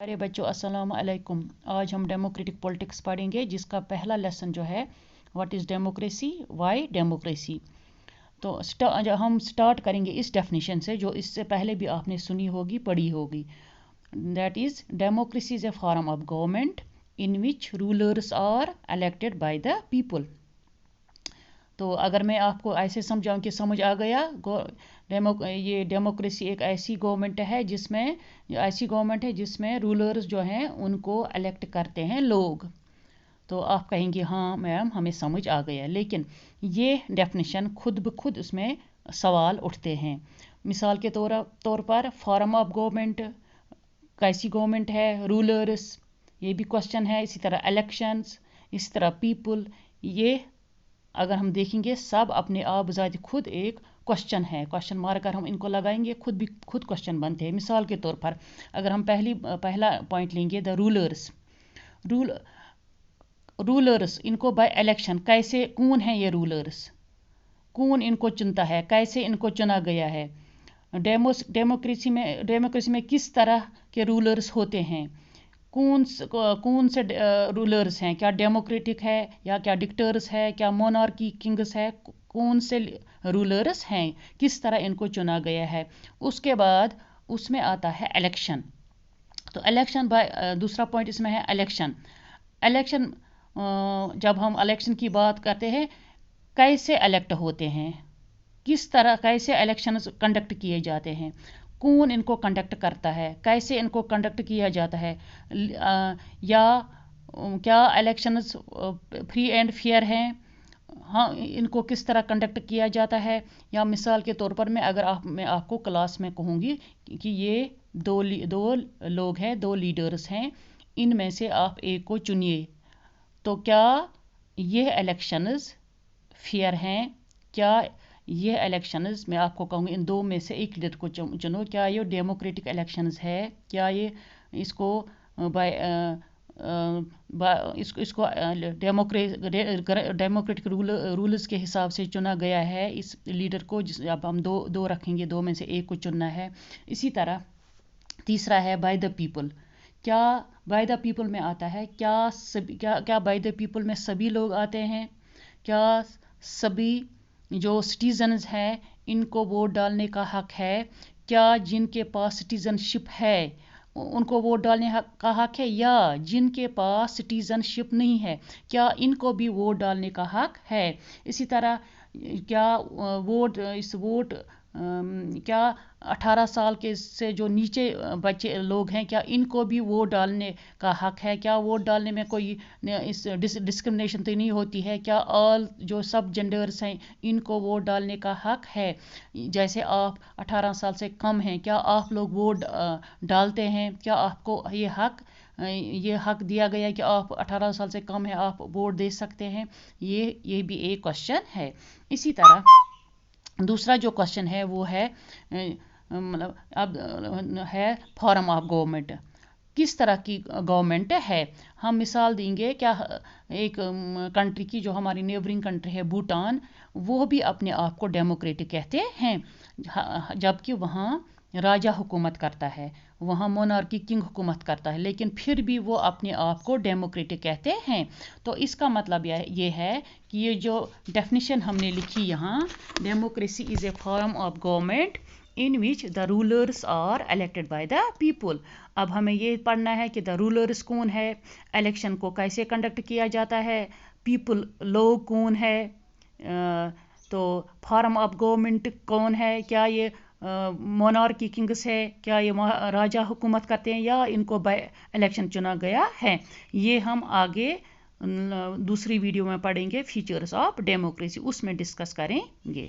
अरे बच्चों अस्सलाम वालेकुम। आज हम डेमोक्रेटिक पॉलिटिक्स पढ़ेंगे जिसका पहला लेसन जो है what is democracy, why democracy. तो हम स्टार्ट करेंगे इस डेफिनेशन से जो इससे पहले भी आपने सुनी होगी, पढ़ी होगी। That is democracy is a form of government in which rulers are elected by the people. तो अगर मैं आपको ऐसे समझाऊं कि समझ आ गया, ये डेमोक्रेसी एक ऐसी गवर्नमेंट है जिसमें रूलर्स जो हैं उनको इलेक्ट करते हैं लोग। तो आप कहेंगे हाँ मैम हमें समझ आ गया, लेकिन ये डेफिनेशन खुद ब खुद उसमें सवाल उठते हैं। मिसाल के तौर पर फॉर्म ऑफ गवर्नमेंट, कैसी गवर्नमेंट है, रूलर्स, ये भी क्वेश्चन है। इसी तरह इलेक्शंस, इसी तरह पीपल, ये अगर हम देखेंगे सब अपने आप ज़ात खुद एक क्वेश्चन है। क्वेश्चन मार्क कर हम इनको लगाएंगे, खुद क्वेश्चन बनते हैं। मिसाल के तौर पर अगर हम पहला पॉइंट लेंगे द रूलर्स इनको बाय इलेक्शन, कैसे, कौन है ये रूलर्स, कौन इनको चुनता है, कैसे इनको चुना गया है। डेमोक्रेसी में किस तरह के रूलर्स होते हैं, कौन से रूलर्स हैं, क्या डेमोक्रेटिक है या क्या डिक्टेटर्स है, क्या मोनार्की किंग्स है, कौन से रूलर्स हैं, किस तरह इनको चुना गया है। उसके बाद उसमें आता है इलेक्शन। तो इलेक्शन दूसरा पॉइंट इसमें है इलेक्शन। जब हम इलेक्शन की बात करते हैं, कैसे इलेक्ट होते हैं, किस तरह कैसे इलेक्शन कंडक्ट किए जाते हैं, कौन इनको कंडक्ट करता है, कैसे इनको कंडक्ट किया जाता है, या क्या इलेक्शंस फ्री एंड फेयर हैं, हाँ इनको किस तरह कंडक्ट किया जाता है। या मिसाल के तौर पर मैं आपको क्लास में कहूँगी कि ये दो लोग हैं, दो लीडर्स हैं, इनमें से आप एक को चुनिए। तो क्या ये इलेक्शंस फेयर हैं, क्या ये इलेक्शंस, मैं आपको कहूँगी इन दो में से एक लीडर को चुनो, क्या ये डेमोक्रेटिक इलेक्शंस है, क्या ये इसको इसको डेमोक्रेटिक रूल्स के हिसाब से चुना गया है इस लीडर को, अब हम दो रखेंगे, दो में से एक को चुनना है। इसी तरह तीसरा है बाय द पीपल। क्या बाय द पीपल में आता है, क्या बाय द पीपल में सभी लोग आते हैं, क्या सभी जो सिटीजन्स हैं इनको वोट डालने का हक है, क्या जिनके पास सिटीजनशिप है उनको वोट डालने का हक है, या जिनके पास सिटीजनशिप नहीं है क्या इनको भी वोट डालने का हक है। इसी तरह क्या क्या 18 साल के से जो नीचे बच्चे लोग हैं क्या इनको भी वोट डालने का हक है, क्या वोट डालने में कोई इस डिस्क्रिमिनेशन तो नहीं होती है, क्या ऑल जो सब जेंडर्स हैं इनको वोट डालने का हक है। जैसे आप 18 साल से कम हैं, क्या आप लोग वोट डालते हैं, क्या आपको ये हक दिया गया है कि आप 18 साल से कम हैं आप वोट दे सकते हैं। ये भी एक क्वेश्चन है। इसी तरह दूसरा जो क्वेश्चन है वो है मतलब अब है फॉर्म ऑफ गवर्नमेंट, किस तरह की गवर्नमेंट है। हम मिसाल देंगे, क्या एक कंट्री की जो हमारी नेबरिंग कंट्री है भूटान, वो भी अपने आप को डेमोक्रेटिक कहते हैं, जबकि वहाँ राजा हुकूमत करता है, वहाँ मोनार्की किंग हुकूमत करता है, लेकिन फिर भी वो अपने आप को डेमोक्रेटिक कहते हैं। तो इसका मतलब ये है कि ये जो डेफिनेशन हमने लिखी यहाँ, democracy is a form of government in which the rulers are elected by the people. अब हमें ये पढ़ना है कि द रूलर्स कौन है, इलेक्शन को कैसे कंडक्ट किया जाता है, पीपल लोग कौन है, तो फॉर्म ऑफ गवर्नमेंट कौन है, क्या ये मोनार्की किंग्स है, क्या ये राजा हुकूमत करते हैं या इनको बाय इलेक्शन चुना गया है। ये हम आगे दूसरी वीडियो में पढ़ेंगे, फीचर्स ऑफ डेमोक्रेसी, उसमें डिस्कस करेंगे।